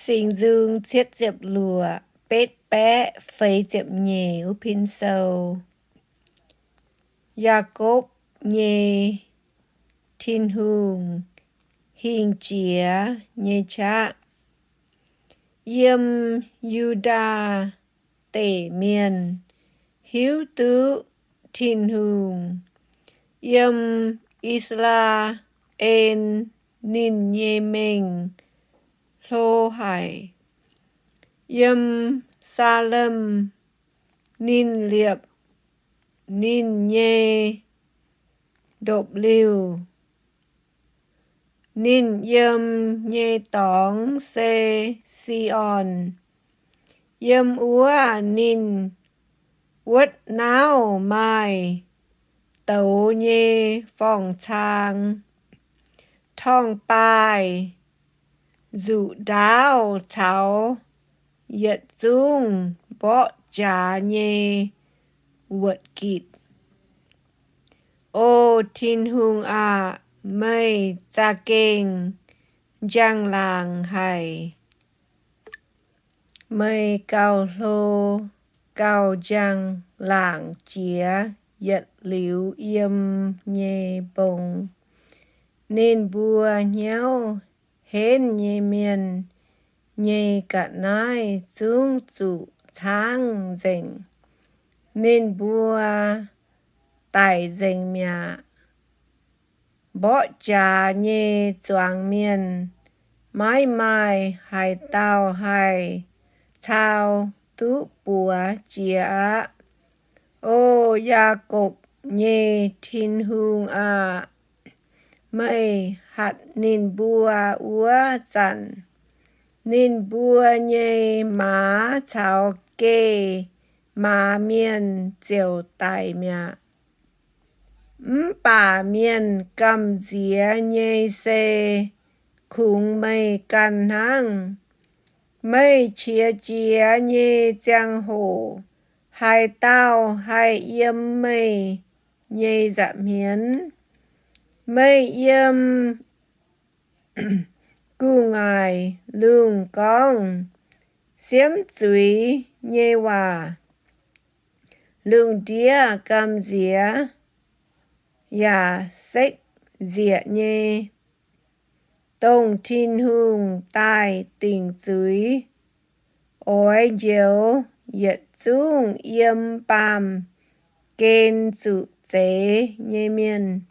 Sinh dương chiết diệp lùa, bết bé phấy diệp nhề u pin sâu. Jacob nhề thiên hùng, hình chía nhề cha. Yêm Yuda tể miền, hiếu tứ thiên hùng. Yêm Isla en nín nhề mình, lô hải. Yêm Salem nín liệp, nín nhê độc lưu. Nín yêm nhê tóng xê Sion. Yêm úa nín quất náo mai, tấu nhê phòng trang. Thong bài, dụ đáo cháu, yết dung bọ trá nhê vượt kịt. Ô thiên hùng à, mây cha kênh, giang làng hải. Mây cao lô, cao giang làng chía, yết liu yêm nhê bông. Nên bùa nhéo, hên nhê miền, nhê cả nai dung dụ tháng dành. Nên bùa tài dành mẹ. Bọ trà nhê choáng miền, mãi mãi hai tao hai, thao tú bùa chìa. Ô Jacob nhê thiên hùng à, mây hạt nín bùa úa dặn. Nín bùa nhê má cháu kê, má miền diều tài mẹ. Bà miền cầm dĩa nhê xê, khung mây căn hăng. Mây chia chia nhê giang hồ, hai tao hai yêm mây nhê dạm hiến. Mây yêm cù ngài lương con, xiếm chúy nhê hòa. Lương đĩa cầm dĩa, ya xích dĩa nhê. Tông thiên hùng tài tình dưới, ôi diếu yết dung yêm bàm, kênh dụ chế nhê miền.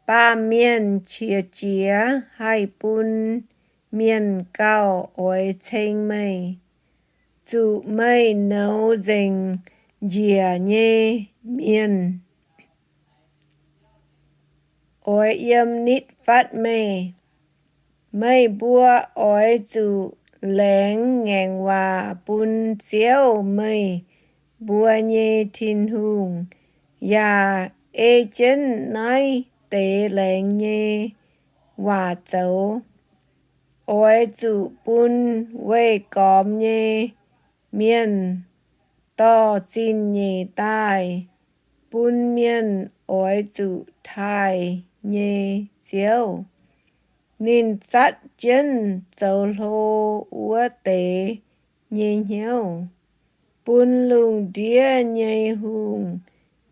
Ba miền chia chia hai bún, miền cao ôi chênh mây. Dụ mây nấu dành dìa nhê miền. Ôi yêm nít phát mây. Mây bùa ôi dụ lén ngang hòa bún chiếu mây. Bùa nhê thiên hùng. Ya ê chân nai tế lén nhê hòa châu. Ôi dụ bún quê còm nhê miền. To xin nhê tai. Bún miền ôi dụ thai nhê chiếu. Nín chát chân châu lô úa tế nhê nhiêu. Bún lùng đĩa nhê hùng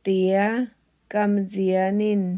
tía cầm dĩa nín.